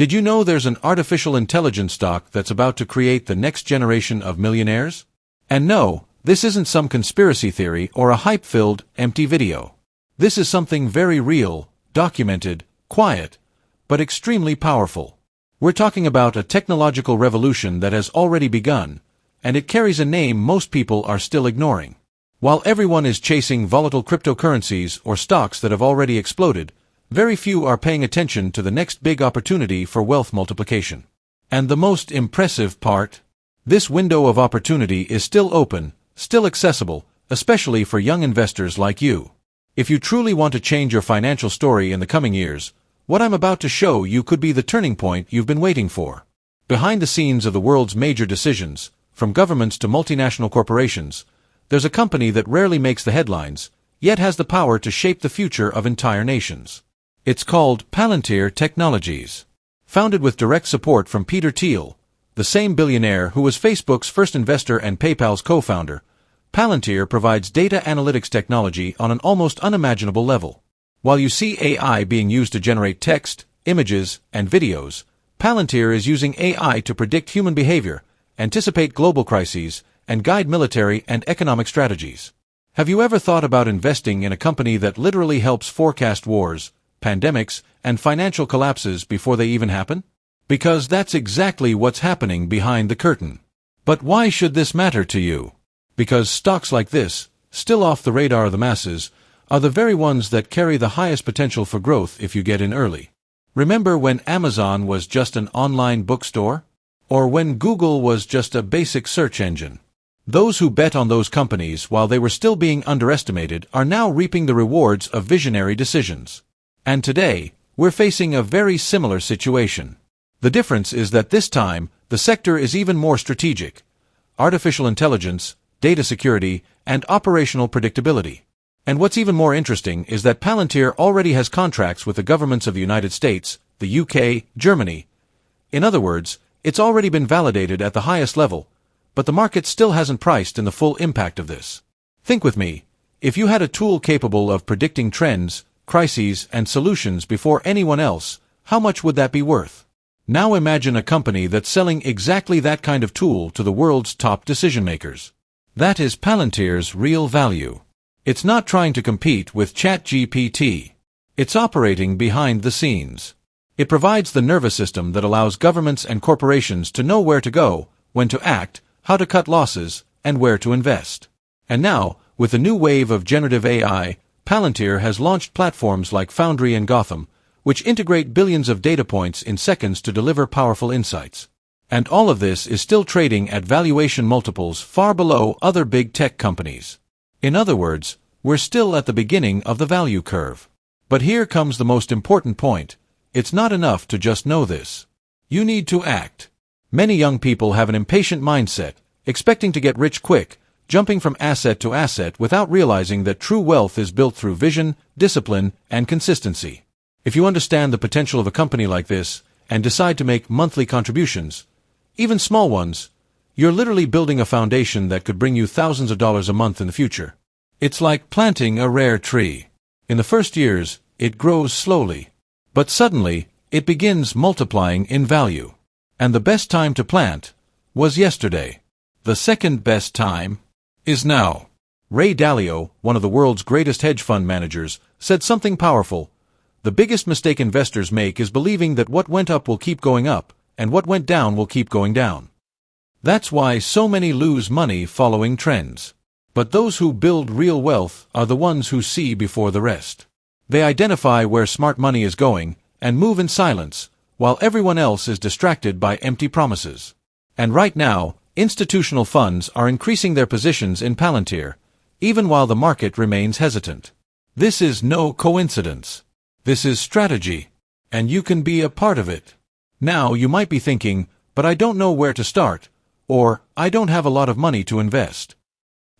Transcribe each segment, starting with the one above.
Did you know there's an artificial intelligence stock that's about to create the next generation of millionaires? And no, this isn't some conspiracy theory or a hype-filled, empty video. This is something very real, documented, quiet, but extremely powerful. We're talking about a technological revolution that has already begun, and it carries a name most people are still ignoring. While everyone is chasing volatile cryptocurrencies or stocks that have already exploded, very few are paying attention to the next big opportunity for wealth multiplication. And the most impressive part? This window of opportunity is still open, still accessible, especially for young investors like you. If you truly want to change your financial story in the coming years, what I'm about to show you could be the turning point you've been waiting for. Behind the scenes of the world's major decisions, from governments to multinational corporations, there's a company that rarely makes the headlines, yet has the power to shape the future of entire nations. It's called Palantir Technologies. Founded with direct support from Peter Thiel, the same billionaire who was Facebook's first investor and PayPal's co-founder, Palantir provides data analytics technology on an almost unimaginable level. While you see AI being used to generate text, images, and videos, Palantir is using AI to predict human behavior, anticipate global crises, and guide military and economic strategies. Have you ever thought about investing in a company that literally helps forecast wars, pandemics, and financial collapses before they even happen? Because that's exactly what's happening behind the curtain. But why should this matter to you? Because stocks like this, still off the radar of the masses, are the very ones that carry the highest potential for growth if you get in early. Remember when Amazon was just an online bookstore? Or when Google was just a basic search engine? Those who bet on those companies while they were still being underestimated are now reaping the rewards of visionary decisions. And today, we're facing a very similar situation. The difference is that this time, the sector is even more strategic. Artificial intelligence, data security, and operational predictability. And what's even more interesting is that Palantir already has contracts with the governments of the United States, the UK, Germany. In other words, it's already been validated at the highest level, but the market still hasn't priced in the full impact of this. Think with me, if you had a tool capable of predicting trends, crises, and solutions before anyone else, how much would that be worth? Now imagine a company that's selling exactly that kind of tool to the world's top decision-makers. That is Palantir's real value. It's not trying to compete with ChatGPT. It's operating behind the scenes. It provides the nervous system that allows governments and corporations to know where to go, when to act, how to cut losses, and where to invest. And now, with the new wave of generative AI, Palantir has launched platforms like Foundry and Gotham, which integrate billions of data points in seconds to deliver powerful insights. And all of this is still trading at valuation multiples far below other big tech companies. In other words, we're still at the beginning of the value curve. But here comes the most important point. It's not enough to just know this. You need to act. Many young people have an impatient mindset, expecting to get rich quick, jumping from asset to asset without realizing that true wealth is built through vision, discipline, and consistency. If you understand the potential of a company like this and decide to make monthly contributions, even small ones, you're literally building a foundation that could bring you thousands of dollars a month in the future. It's like planting a rare tree. In the first years, it grows slowly. But suddenly, it begins multiplying in value. And the best time to plant was yesterday. The second best time is now. Ray Dalio, one of the world's greatest hedge fund managers, said something powerful. The biggest mistake investors make is believing that what went up will keep going up, and what went down will keep going down. That's why so many lose money following trends. But those who build real wealth are the ones who see before the rest. They identify where smart money is going, and move in silence, while everyone else is distracted by empty promises. And right now, institutional funds are increasing their positions in Palantir, even while the market remains hesitant. This is no coincidence. This is strategy, and you can be a part of it. Now you might be thinking, but I don't know where to start, or I don't have a lot of money to invest.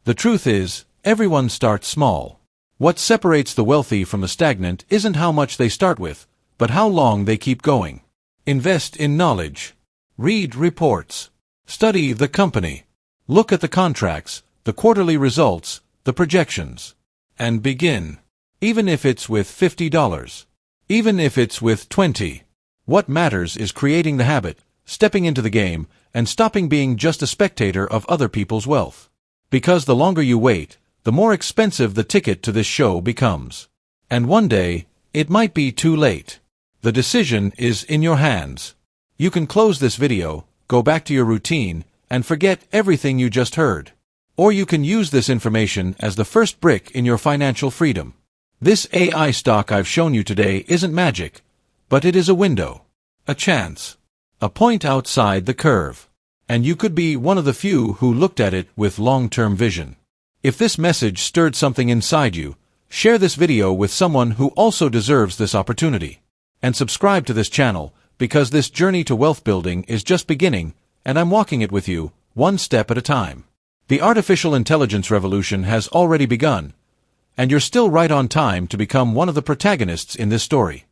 The truth is, everyone starts small. What separates the wealthy from the stagnant isn't how much they start with, but how long they keep going. Invest in knowledge. Read reports. Study the company. Look at the contracts, the quarterly results, the projections. And begin. Even if it's with $50. Even if it's with $20. What matters is creating the habit, stepping into the game, and stopping being just a spectator of other people's wealth. Because the longer you wait, the more expensive the ticket to this show becomes. And one day, it might be too late. The decision is in your hands. You can close this video, go back to your routine, and forget everything you just heard. Or you can use this information as the first brick in your financial freedom. This AI stock I've shown you today isn't magic, but it is a window, a chance, a point outside the curve. And you could be one of the few who looked at it with long-term vision. If this message stirred something inside you, share this video with someone who also deserves this opportunity. And subscribe to this channel, because this journey to wealth building is just beginning, and I'm walking it with you, one step at a time. The artificial intelligence revolution has already begun, and you're still right on time to become one of the protagonists in this story.